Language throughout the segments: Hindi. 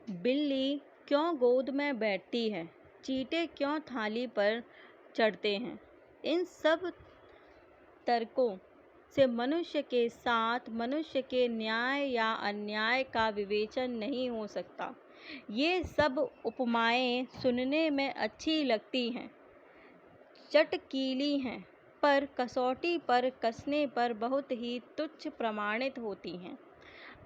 बिल्ली क्यों गोद में बैठती है? चींटे क्यों थाली पर चढ़ते हैं? इन सब तर्कों से मनुष्य के साथ मनुष्य के न्याय या अन्याय का विवेचन नहीं हो सकता। ये सब उपमाएं सुनने में अच्छी लगती हैं, चटकीली हैं, पर कसौटी पर कसने पर बहुत ही तुच्छ प्रमाणित होती हैं।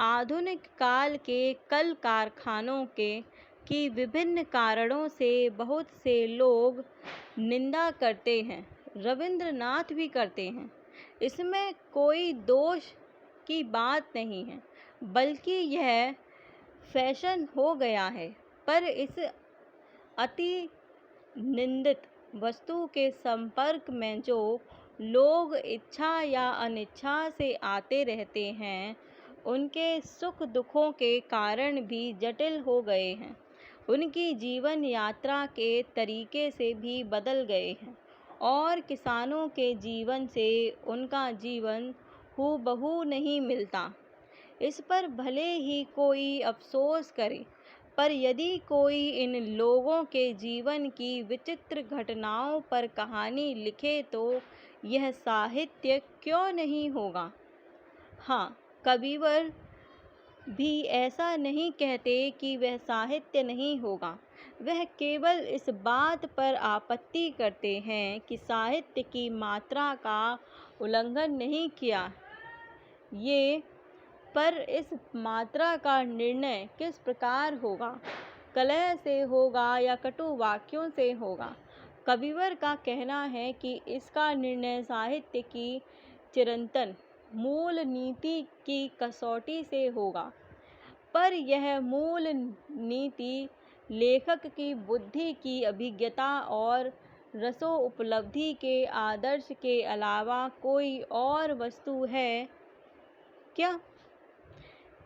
आधुनिक काल के कल कारखानों के की विभिन्न कारणों से बहुत से लोग निंदा करते हैं, रविंद्रनाथ भी करते हैं। इसमें कोई दोष की बात नहीं है, बल्कि यह फैशन हो गया है। पर इस अति निंदित वस्तु के संपर्क में जो लोग इच्छा या अनिच्छा से आते रहते हैं, उनके सुख दुखों के कारण भी जटिल हो गए हैं, उनकी जीवन यात्रा के तरीके से भी बदल गए हैं, और किसानों के जीवन से उनका जीवन हूबहू नहीं मिलता। इस पर भले ही कोई अफसोस करे, पर यदि कोई इन लोगों के जीवन की विचित्र घटनाओं पर कहानी लिखे तो यह साहित्य क्यों नहीं होगा? हाँ, कविवर भी ऐसा नहीं कहते कि वह साहित्य नहीं होगा। वह केवल इस बात पर आपत्ति करते हैं कि साहित्य की मात्रा का उल्लंघन नहीं किया। ये पर इस मात्रा का निर्णय किस प्रकार होगा? कलह से होगा या कटु वाक्यों से होगा? कविवर का कहना है कि इसका निर्णय साहित्य की चिरंतन मूल नीति की कसौटी से होगा। पर यह मूल नीति लेखक की बुद्धि की अभिज्ञता और रसोपलब्धि के आदर्श के अलावा कोई और वस्तु है क्या?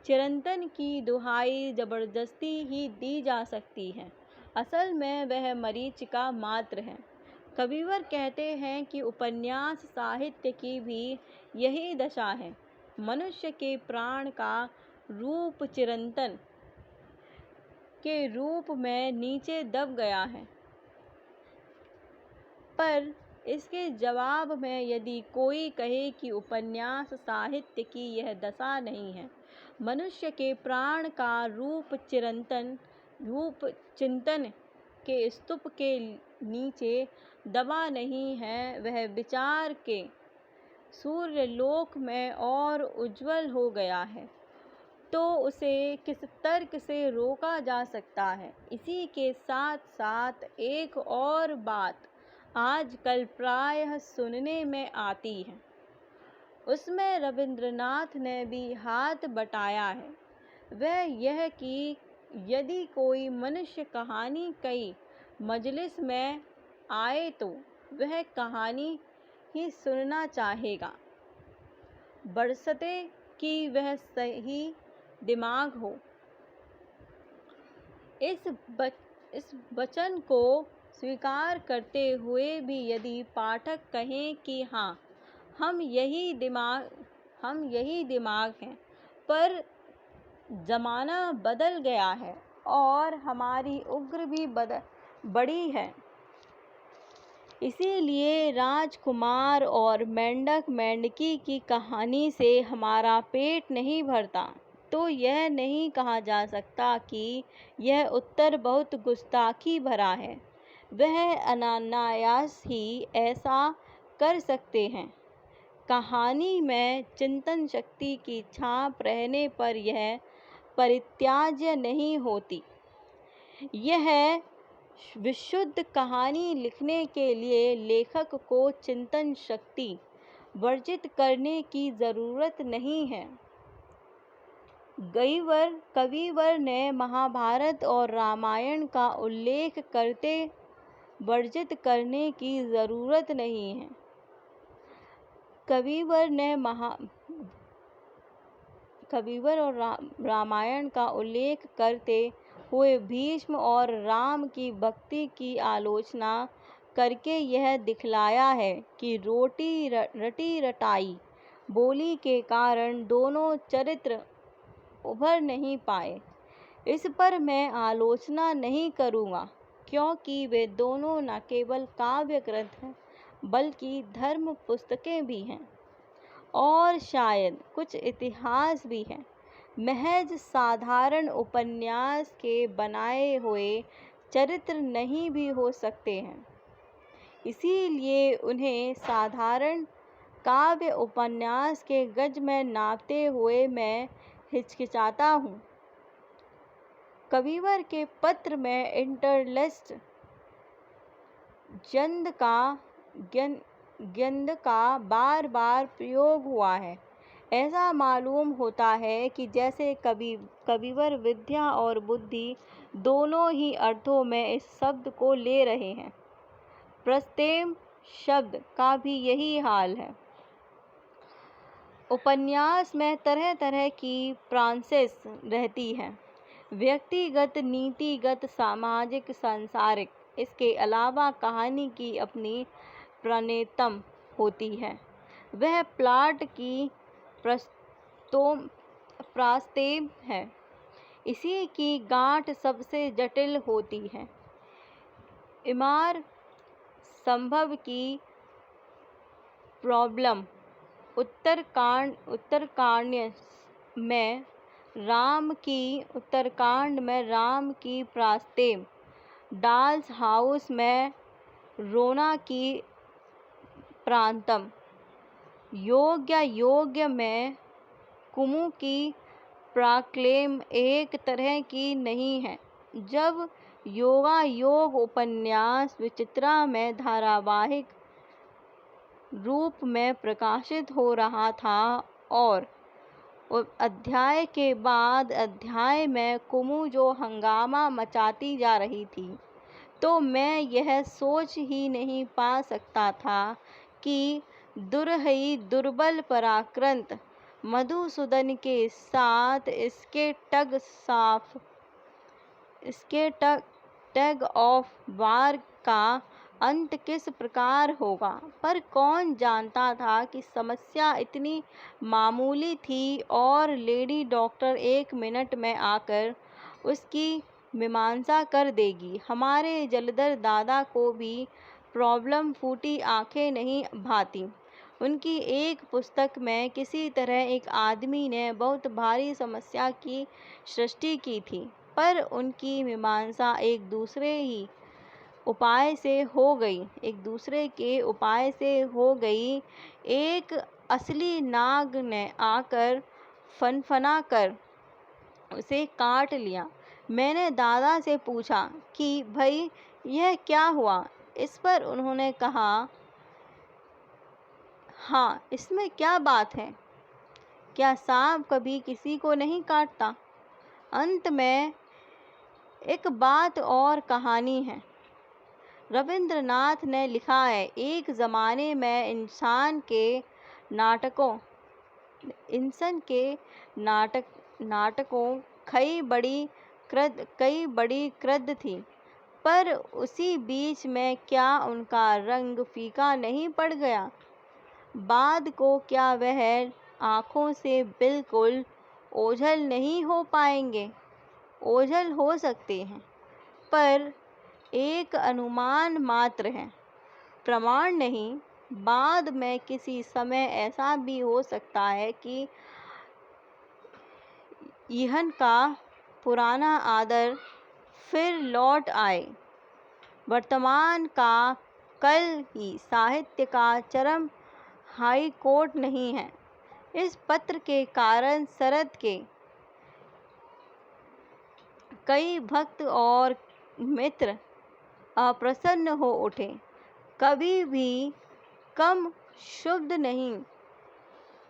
चिरंतन की दुहाई जबरदस्ती ही दी जा सकती है। असल में वह मरीचिका मात्र है। कविवर कहते हैं कि उपन्यास साहित्य की भी यही दशा है। मनुष्य के प्राण का रूप चिरंतन के रूप में नीचे दब गया है। पर इसके जवाब में यदि कोई कहे कि उपन्यास साहित्य की यह दशा नहीं है, मनुष्य के प्राण का रूप चिंतन के स्तूप के नीचे दबा नहीं है, वह विचार के सूर्यलोक में और उज्ज्वल हो गया है, तो उसे किस तर्क से रोका जा सकता है? इसी के साथ साथ एक और बात आजकल प्रायः सुनने में आती है, उसमें रविंद्रनाथ ने भी हाथ बटाया है। वह यह कि यदि कोई मनुष्य कहानी कई मजलिस में आए तो वह कहानी ही सुनना चाहेगा, बशर्ते कि वह सही दिमाग हो। इस वचन को स्वीकार करते हुए भी यदि पाठक कहें कि हाँ, हम यही दिमाग हैं, पर जमाना बदल गया है और हमारी उम्र भी बड़ी है, इसीलिए राजकुमार और मेंढक मेंढकी की कहानी से हमारा पेट नहीं भरता, तो यह नहीं कहा जा सकता कि यह उत्तर बहुत गुस्ताखी भरा है। वह अनायास ही ऐसा कर सकते हैं। कहानी में चिंतन शक्ति की छाप रहने पर यह परित्याज्य नहीं होती। यह विशुद्ध कहानी लिखने के लिए लेखक को चिंतन शक्ति वर्जित करने की जरूरत नहीं है। कविवर ने महाभारत और रामायण का उल्लेख करते वर्जित करने की जरूरत नहीं है। कविवर और रामायण का उल्लेख करते हुए भीष्म और राम की भक्ति की आलोचना करके यह दिखलाया है कि रटी रटाई बोली के कारण दोनों चरित्र उभर नहीं पाए। इस पर मैं आलोचना नहीं करूँगा, क्योंकि वे दोनों न केवल काव्य ग्रंथ हैं बल्कि धर्म पुस्तकें भी हैं और शायद कुछ इतिहास भी हैं। महज साधारण उपन्यास के बनाए हुए चरित्र नहीं भी हो सकते हैं। इसीलिए उन्हें साधारण काव्य उपन्यास के गज में नापते हुए मैं हिचकिचाता हूँ। कविवर के पत्र में इंटरलेस्ट गंध का बार बार प्रयोग हुआ है। ऐसा मालूम होता है कि जैसे कविवर विद्या और बुद्धि दोनों ही अर्थों में इस शब्द को ले रहे हैं। प्रस्तेम शब्द का भी यही हाल है। उपन्यास में तरह तरह की प्रोसेस रहती हैं, व्यक्तिगत, नीतिगत, सामाजिक, सांसारिक। इसके अलावा कहानी की अपनी प्रणेतम होती है। वह प्लॉट की प्रास्तेम है। इसी की गांठ सबसे जटिल होती है। इमार संभव की प्रॉब्लम उत्तरकांड में राम की प्रास्तेम, डॉल्स हाउस में रोना की प्रांतम, योग्य में कुमु की प्राक्लेम एक तरह की नहीं है। जब योगायोग उपन्यास विचित्रा में धारावाहिक रूप में प्रकाशित हो रहा था और अध्याय के बाद अध्याय में कुमु जो हंगामा मचाती जा रही थी, तो मैं यह सोच ही नहीं पा सकता था कि दुरहई दुर्बल पराक्रंत मधुसूदन के साथ इसके टग ऑफ वार का अंत किस प्रकार होगा। पर कौन जानता था कि समस्या इतनी मामूली थी और लेडी डॉक्टर 1 मिनट में आकर उसकी मीमांसा कर देगी। हमारे जलधर दादा को भी प्रॉब्लम फूटी आंखें नहीं भाती। उनकी एक पुस्तक में किसी तरह एक आदमी ने बहुत भारी समस्या की सृष्टि की थी, पर उनकी मीमांसा एक दूसरे के उपाय से हो गई। एक असली नाग ने आकर फनफना कर उसे काट लिया। मैंने दादा से पूछा कि भाई यह क्या हुआ। इस पर उन्होंने कहा, हाँ, इसमें क्या बात है, क्या सांप कभी किसी को नहीं काटता। अंत में एक बात और कहानी है। रविंद्रनाथ ने लिखा है, एक ज़माने में इंसान के नाटकों कई बड़ी कृद थी, पर उसी बीच में क्या उनका रंग फीका नहीं पड़ गया। बाद को क्या वह आँखों से बिल्कुल ओझल नहीं हो पाएंगे। ओझल हो सकते हैं, पर एक अनुमान मात्र है, प्रमाण नहीं। बाद में किसी समय ऐसा भी हो सकता है कि इहन का पुराना आदर फिर लौट आए। वर्तमान का कल ही साहित्य का चरम हाई कोर्ट नहीं है। इस पत्र के कारण शरद के कई भक्त और मित्र अप्रसन्न हो उठे। कभी भी कम शुद्ध नहीं।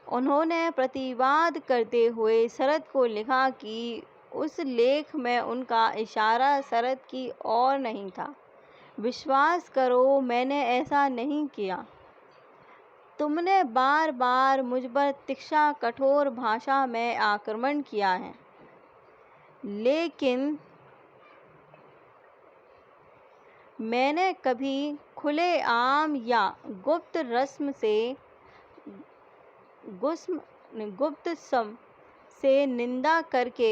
उन्होंने प्रतिवाद करते हुए शरद को लिखा कि उस लेख में उनका इशारा शरद की ओर नहीं था। विश्वास करो, मैंने ऐसा नहीं किया। तुमने बार बार मुझ पर तीक्ष्ण कठोर भाषा में आक्रमण किया है, लेकिन मैंने कभी खुलेआम या गुप्त सम से निंदा करके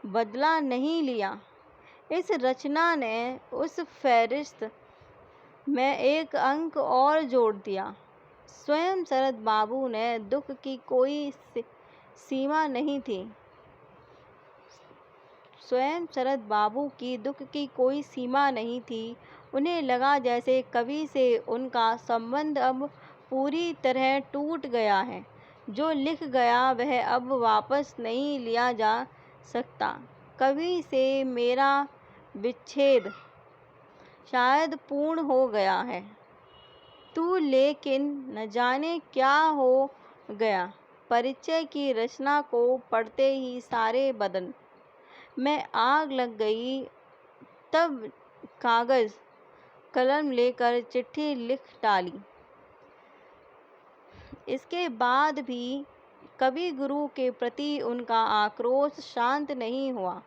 बदला नहीं लिया। इस रचना ने उस फहरिस्त में एक अंक और जोड़ दिया। स्वयं शरद बाबू ने दुख की कोई सीमा नहीं थी। स्वयं शरद बाबू की दुख की कोई सीमा नहीं थी। उन्हें लगा जैसे कवि से उनका संबंध अब पूरी तरह टूट गया है। जो लिख गया वह अब वापस नहीं लिया जा सकता। कवि से मेरा विच्छेद शायद पूर्ण हो गया है। तू लेकिन न जाने क्या हो गया। परिचय की रचना को पढ़ते ही सारे बदन में आग लग गई। तब कागज कलम लेकर चिट्ठी लिख डाली। इसके बाद भी कवि गुरु के प्रति उनका आक्रोश शांत नहीं हुआ।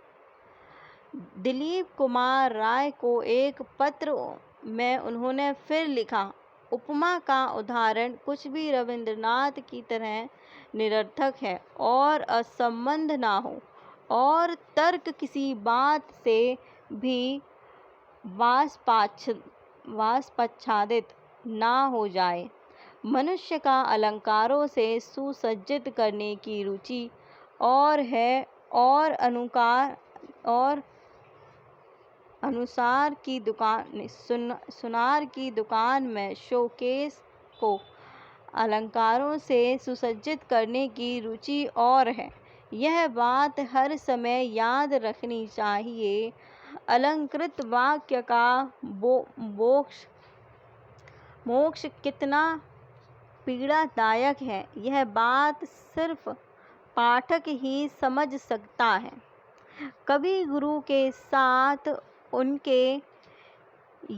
दिलीप कुमार राय को एक पत्र में उन्होंने फिर लिखा, उपमा का उदाहरण कुछ भी रविंद्रनाथ की तरह निरर्थक है और असंबद्ध ना हो, और तर्क किसी बात से भी वाष्पाच्छादित ना हो जाए। मनुष्य का अलंकारों से सुसज्जित करने की रुचि और है, और सुनार की दुकान में शोकेस को अलंकारों से सुसज्जित करने की रुचि और है। यह बात हर समय याद रखनी चाहिए। अलंकृत वाक्य का मोक्ष कितना पीड़ादायक है, यह बात सिर्फ पाठक ही समझ सकता है। कवि गुरु के साथ उनके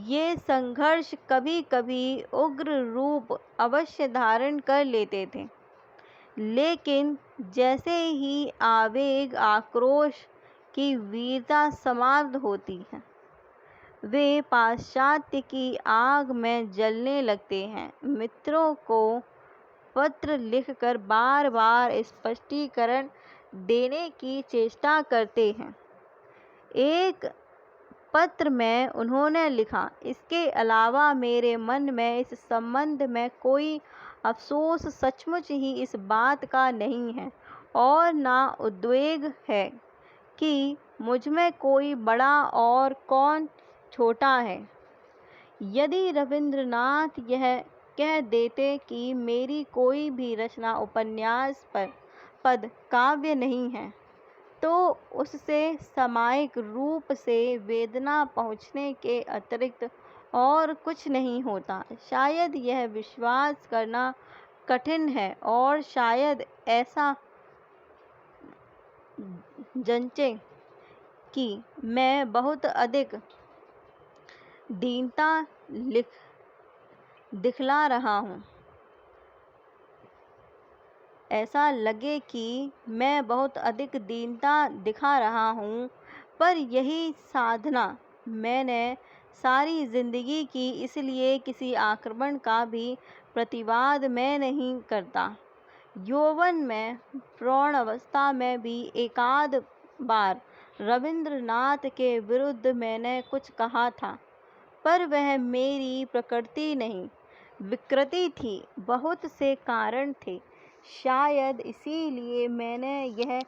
ये संघर्ष कभी कभी उग्र रूप अवश्य धारण कर लेते थे, लेकिन जैसे ही आवेग आक्रोश की वीरता समाप्त होती है, वे पाश्चात्य की आग में जलने लगते हैं। मित्रों को पत्र लिखकर बार बार स्पष्टीकरण देने की चेष्टा करते हैं। एक पत्र में उन्होंने लिखा, इसके अलावा मेरे मन में इस संबंध में कोई अफसोस सचमुच ही इस बात का नहीं है और ना उद्वेग है कि मुझमें कोई बड़ा और कौन छोटा है। यदि रविंद्रनाथ यह कह देते कि मेरी कोई भी रचना उपन्यास पर पद काव्य नहीं है, तो उससे सामयिक रूप से वेदना पहुँचने के अतिरिक्त और कुछ नहीं होता। शायद यह विश्वास करना कठिन है और शायद ऐसा जंचे कि मैं बहुत अधिक दीनता दिखला रहा हूँ। ऐसा लगे कि मैं बहुत अधिक दीनता दिखा रहा हूँ, पर यही साधना मैंने सारी जिंदगी की, इसलिए किसी आक्रमण का भी प्रतिवाद मैं नहीं करता। यौवन में प्रौढ़ अवस्था में भी एकाध बार रविंद्रनाथ के विरुद्ध मैंने कुछ कहा था, पर वह मेरी प्रकृति नहीं, विकृति थी। बहुत से कारण थे, शायद इसीलिए मैंने यह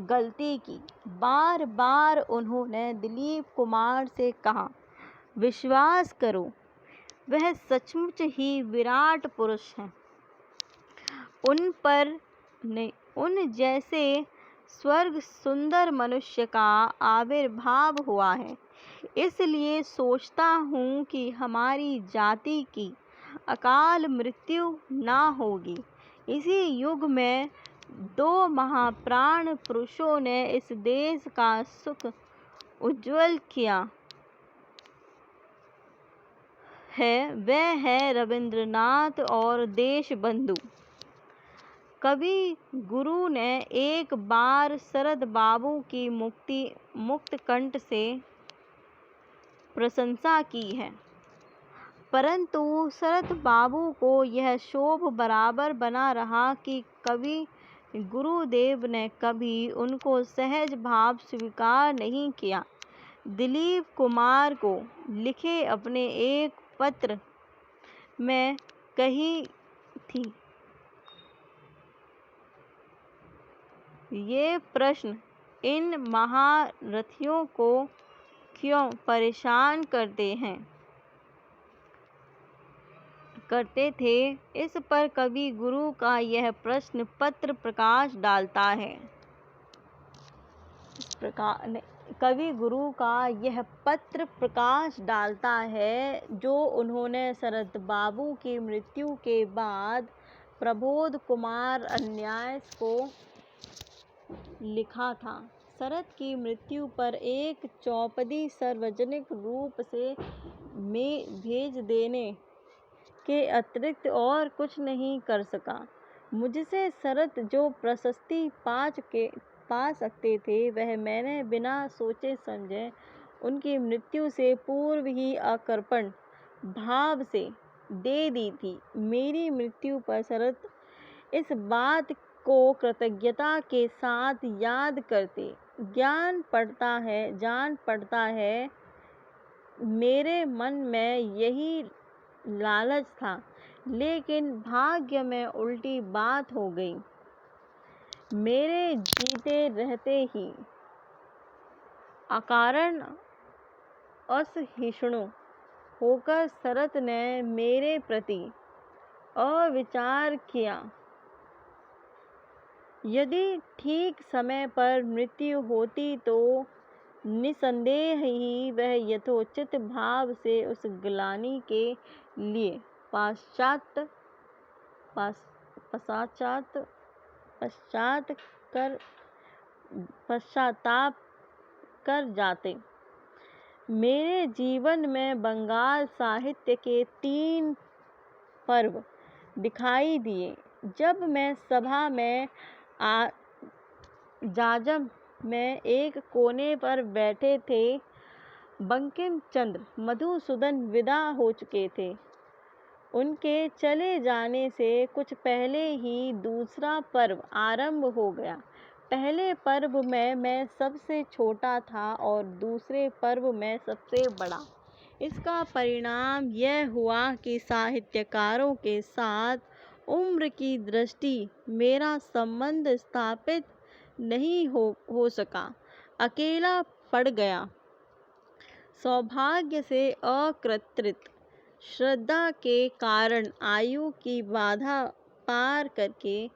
गलती की। बार बार उन्होंने दिलीप कुमार से कहा, विश्वास करो, वह सचमुच ही विराट पुरुष हैं। उन जैसे स्वर्ग सुंदर मनुष्य का आविर्भाव हुआ है। इसलिए सोचता हूँ कि हमारी जाति की अकाल मृत्यु ना होगी। इसी युग में दो महाप्राण पुरुषों ने इस देश का सुख उज्ज्वल किया है, वह है रविंद्रनाथ और देशबंधु। कवि गुरु ने एक बार शरद बाबू की मुक्त कंठ से प्रशंसा की है, परंतु शरद बाबू को यह क्षोभ बराबर बना रहा कि कवि गुरुदेव ने कभी उनको सहज भाव स्वीकार नहीं किया। दिलीप कुमार को लिखे अपने एक पत्र में कही थी, ये प्रश्न इन महारथियों को क्यों परेशान करते थे। इस पर कवि गुरु का यह प्रश्न पत्र प्रकाश डालता है। कवि गुरु का यह पत्र प्रकाश डालता है जो उन्होंने शरद बाबू की मृत्यु के बाद प्रबोध कुमार अन्यास को लिखा था। शरद की मृत्यु पर एक चौपदी सार्वजनिक रूप से भेज देने के अतिरिक्त और कुछ नहीं कर सका। मुझसे शरद जो प्रशस्ति पा सकते थे वह मैंने बिना सोचे समझे उनकी मृत्यु से पूर्व ही अकर्पण भाव से दे दी थी। मेरी मृत्यु पर शरद इस बात को कृतज्ञता के साथ याद करते। जान पड़ता है मेरे मन में यही लालच था, लेकिन भाग्य में उल्टी बात हो गई। मेरे जीते रहते ही अकारण असहिष्णु होकर शरद ने मेरे प्रति अविचार किया। यदि ठीक समय पर मृत्यु होती तो निसंदेह ही वह यथोचित भाव से उस ग्लानि के लिए पश्चाताप कर जाते। मेरे जीवन में बंगाल साहित्य के 3 पर्व दिखाई दिए। जब मैं सभा में जाजम में एक कोने पर बैठे थे, बंकिम चंद्र मधुसूदन विदा हो चुके थे। उनके चले जाने से कुछ पहले ही दूसरा पर्व आरंभ हो गया। पहले पर्व में मैं सबसे छोटा था और दूसरे पर्व में सबसे बड़ा। इसका परिणाम यह हुआ कि साहित्यकारों के साथ उम्र की दृष्टि मेरा संबंध स्थापित नहीं हो सका, अकेला पड़ गया। सौभाग्य से अकृत्रित श्रद्धा के कारण आयु की बाधा पार करके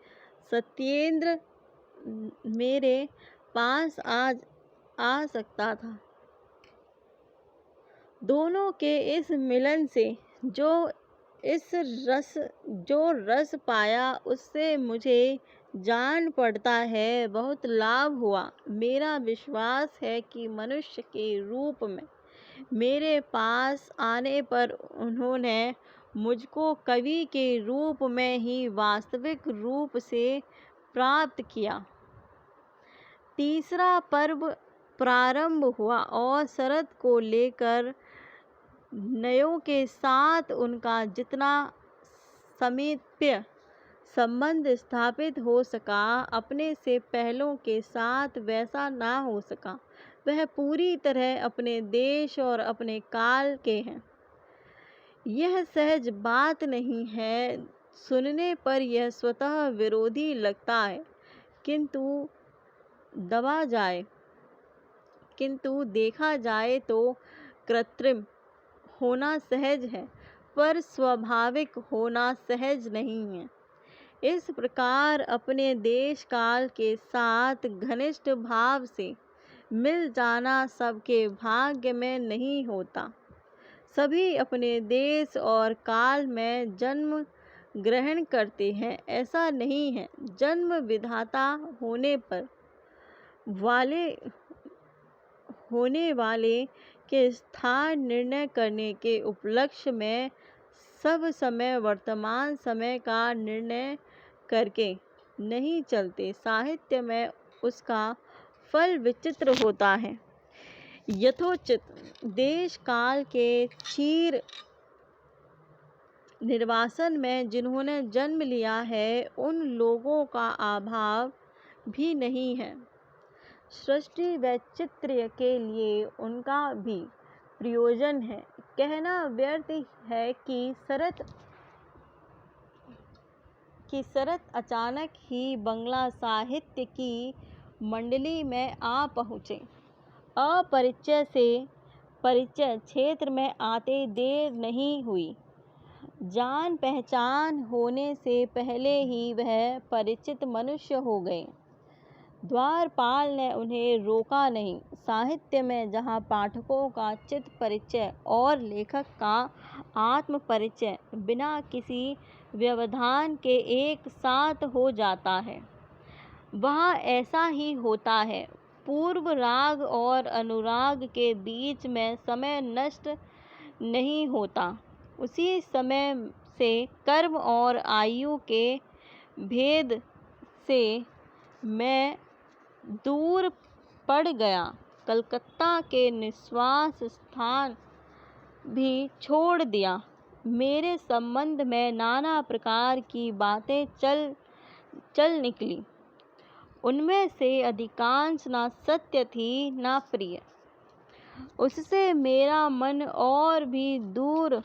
सत्येंद्र मेरे पास आ सकता था। दोनों के इस मिलन से जो रस पाया उससे मुझे जान पड़ता है बहुत लाभ हुआ। मेरा विश्वास है कि मनुष्य के रूप में मेरे पास आने पर उन्होंने मुझको कवि के रूप में ही वास्तविक रूप से प्राप्त किया। तीसरा पर्व प्रारंभ हुआ और शरद को लेकर नयों के साथ उनका जितना समीप्य संबंध स्थापित हो सका, अपने से पहलों के साथ वैसा ना हो सका। वह पूरी तरह अपने देश और अपने काल के हैं। यह सहज बात नहीं है। सुनने पर यह स्वतः विरोधी लगता है, किंतु देखा जाए तो कृत्रिम होना सहज है, पर स्वाभाविक होना सहज नहीं है। इस प्रकार अपने देश काल के साथ घनिष्ठ भाव से मिल जाना सबके भाग्य में नहीं होता। सभी अपने देश और काल में जन्म ग्रहण करते हैं, ऐसा नहीं है। जन्म विधाता होने वाले के स्थान निर्णय करने के उपलक्ष्य में सब समय वर्तमान समय का निर्णय करके नहीं चलते। साहित्य में उसका फल विचित्र होता है। यथोचित देश काल के चीर निर्वासन में जिन्होंने जन्म लिया है उन लोगों का अभाव भी नहीं है। सृष्टि वैचित्र्य के लिए उनका भी प्रयोजन है। कहना व्यर्थ है कि शरत अचानक ही बंगला साहित्य की मंडली में आ पहुँचे। अपरिचय से परिचय क्षेत्र में आते देर नहीं हुई। जान पहचान होने से पहले ही वह परिचित मनुष्य हो गए। द्वारपाल ने उन्हें रोका नहीं। साहित्य में जहाँ पाठकों का चित्त परिचय और लेखक का आत्म परिचय बिना किसी व्यवधान के एक साथ हो जाता है, वहाँ ऐसा ही होता है। पूर्व राग और अनुराग के बीच में समय नष्ट नहीं होता। उसी समय से कर्म और आयु के भेद से मैं दूर पड़ गया। कलकत्ता के निवास स्थान भी छोड़ दिया। मेरे संबंध में नाना प्रकार की बातें चल निकली। उनमें से अधिकांश ना सत्य थी ना प्रिय। उससे मेरा मन और भी दूर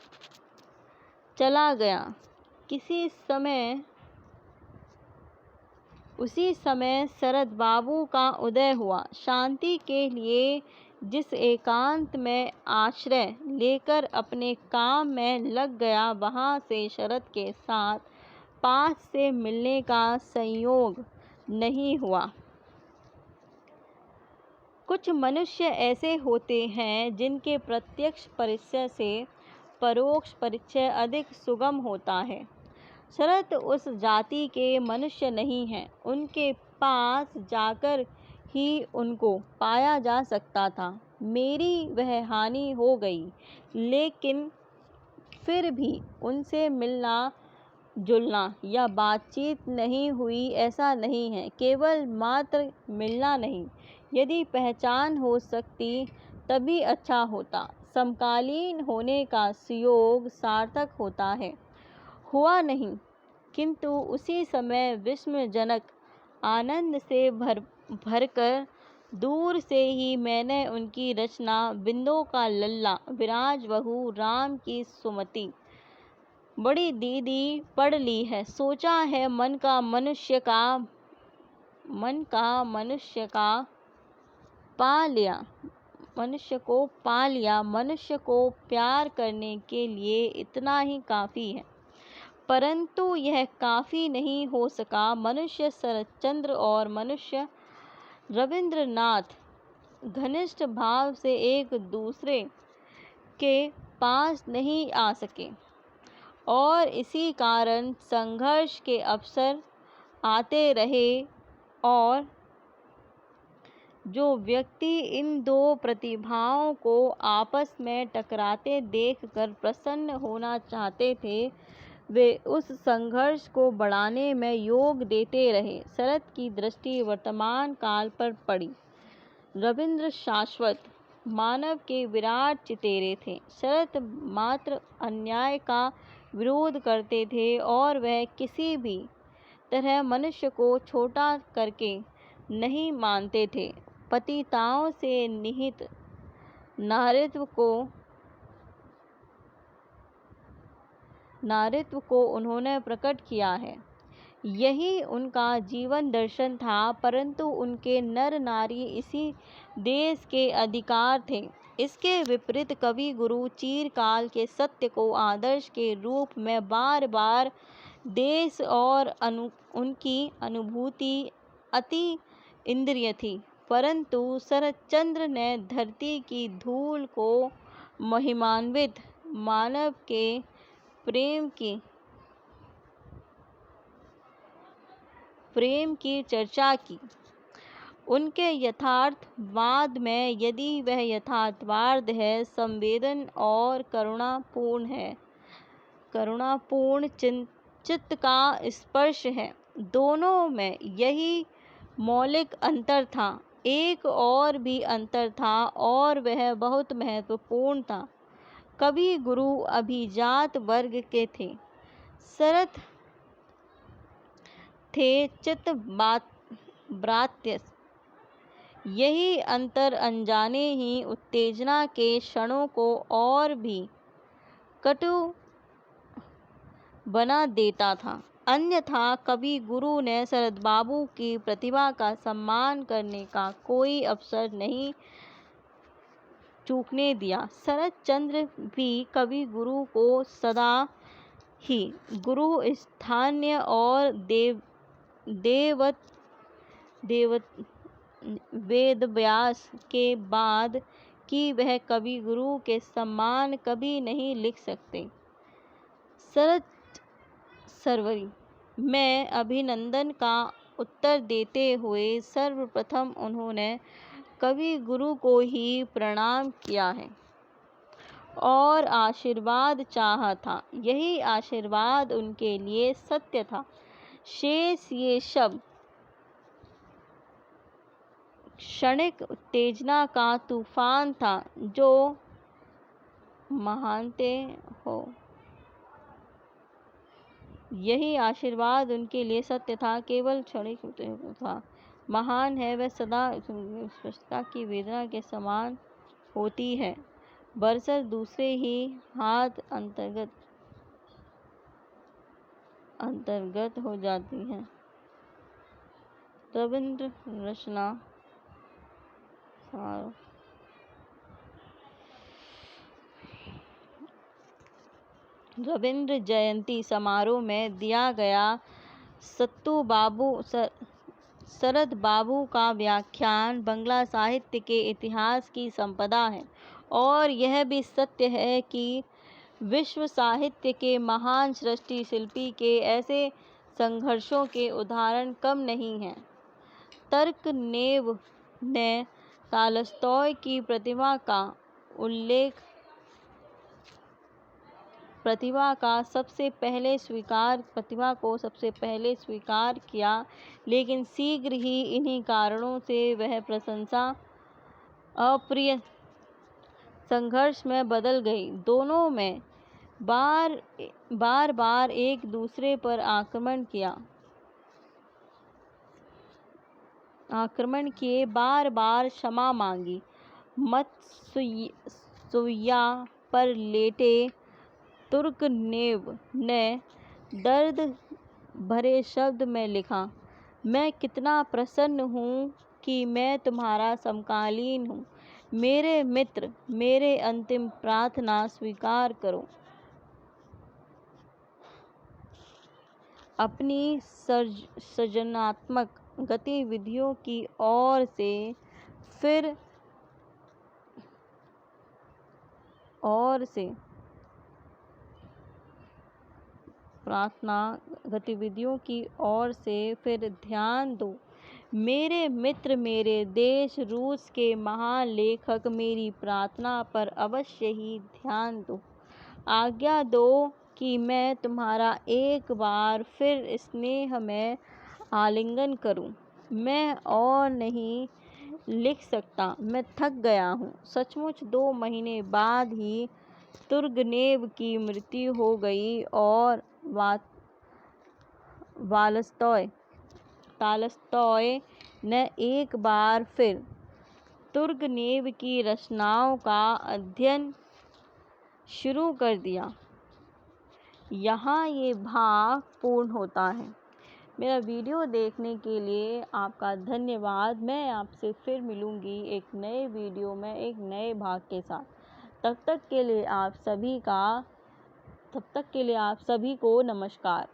चला गया। उसी समय शरद बाबू का उदय हुआ। शांति के लिए जिस एकांत में आश्रय लेकर अपने काम में लग गया, वहाँ से शरद के साथ पास से मिलने का संयोग नहीं हुआ। कुछ मनुष्य ऐसे होते हैं जिनके प्रत्यक्ष परिचय से परोक्ष परिचय अधिक सुगम होता है। शरद उस जाति के मनुष्य नहीं हैं। उनके पास जाकर ही उनको पाया जा सकता था। मेरी वह हानि हो गई, लेकिन फिर भी उनसे मिलना जुलना या बातचीत नहीं हुई ऐसा नहीं है। केवल मात्र मिलना नहीं, यदि पहचान हो सकती तभी अच्छा होता। समकालीन होने का सुयोग सार्थक होता है। हुआ नहीं, किंतु उसी समय विस्मयजनक आनंद से भरकर दूर से ही मैंने उनकी रचना बिंदों का लल्ला, विराज बहू, राम की सुमति, बड़ी दीदी पढ़ ली है। सोचा है मन का मनुष्य मनुष्य को प्यार करने के लिए इतना ही काफ़ी है, परंतु यह काफ़ी नहीं हो सका। मनुष्य शरतचंद्र और मनुष्य रविंद्रनाथ घनिष्ठ भाव से एक दूसरे के पास नहीं आ सके और इसी कारण संघर्ष के अवसर आते रहे। और जो व्यक्ति इन दो प्रतिभाओं को आपस में टकराते देखकर प्रसन्न होना चाहते थे, वे उस संघर्ष को बढ़ाने में योग देते रहे। शरद की दृष्टि वर्तमान काल पर पड़ी। रविंद्र शाश्वत मानव के विराट चितेरे थे। शरद मात्र अन्याय का विरोध करते थे और वह किसी भी तरह मनुष्य को छोटा करके नहीं मानते थे। पतिताओं से निहित नारीत्व को उन्होंने प्रकट किया है। यही उनका जीवन दर्शन था, परंतु उनके नर नारी इसी देश के अधिकार थे। इसके विपरीत कवि गुरु चिरकाल के सत्य को आदर्श के रूप में बार बार देश और उनकी अनुभूति अति इंद्रिय थी। परंतु शरतचंद्र ने धरती की धूल को महिमान्वित मानव के प्रेम की चर्चा की। उनके यथार्थवाद में, यदि वह यथार्थवाद है, संवेदन और करुणापूर्ण चित्त का स्पर्श है। दोनों में यही मौलिक अंतर था। एक और भी अंतर था और वह बहुत महत्वपूर्ण था। कवि गुरु अभिजात वर्ग के थे। शरत थे चित ब्रात्य। यही अंतर अनजाने ही उत्तेजना के क्षणों को और भी कटु बना देता था। अन्यथा कभी गुरु ने शरद बाबू की प्रतिभा का सम्मान करने का कोई अवसर नहीं चूकने दिया। शरद चंद्र भी कवि गुरु को सदा ही गुरु स्थानीय और वेद व्यास के बाद कि वह कवि गुरु के समान कभी नहीं लिख सकते। शरद सरवरी में अभिनंदन का उत्तर देते हुए सर्वप्रथम उन्होंने कवि गुरु को ही प्रणाम किया है और आशीर्वाद चाहा था। यही आशीर्वाद उनके लिए सत्य था। शेष ये शब्द क्षणिक उत्तेजना का तूफान था जो महानते हो। यही आशीर्वाद उनके लिए सत्य था, केवल क्षणिक था। महान है वह सदा स्पष्टता की वेदना के समान होती है, बरसर दूसरे ही हाथ अंतर्गत हो जाती है। रविंद्र रचना रविंद्र जयंती समारोह में दिया गया शरद बाबू का व्याख्यान बांग्ला साहित्य के इतिहास की संपदा है और यह भी सत्य है कि विश्व साहित्य के महान सृष्टि शिल्पी के ऐसे संघर्षों के उदाहरण कम नहीं हैं। तुर्गनेव ने तालस्टॉय की प्रतिभा को सबसे पहले स्वीकार किया, लेकिन शीघ्र ही इन्हीं कारणों से वह प्रशंसा अप्रिय संघर्ष में बदल गई। दोनों में बार एक दूसरे पर आक्रमण किए, बार क्षमा मांगी। मत्सुइया पर लेटे तुर्गनेव ने दर्द भरे शब्द में लिखा, मैं कितना प्रसन्न हूँ कि मैं तुम्हारा समकालीन हूँ। मेरे मित्र, मेरे अंतिम प्रार्थना स्वीकार करो। अपनी सृजनात्मक गतिविधियों की ओर से फिर ध्यान दो। मेरे मित्र, मेरे देश रूस के महान लेखक, मेरी प्रार्थना पर अवश्य ही ध्यान दो। आज्ञा दो कि मैं तुम्हारा एक बार फिर स्नेह में आलिंगन करूं। मैं और नहीं लिख सकता, मैं थक गया हूँ। सचमुच 2 महीने बाद ही तुर्गनेव की मृत्यु हो गई और तालस्टॉय ने एक बार फिर तुर्गनेव की रचनाओं का अध्ययन शुरू कर दिया। यहाँ ये भाग पूर्ण होता है। मेरा वीडियो देखने के लिए आपका धन्यवाद। मैं आपसे फिर मिलूँगी एक नए वीडियो में एक नए भाग के साथ। तब तक के लिए आप सभी को नमस्कार।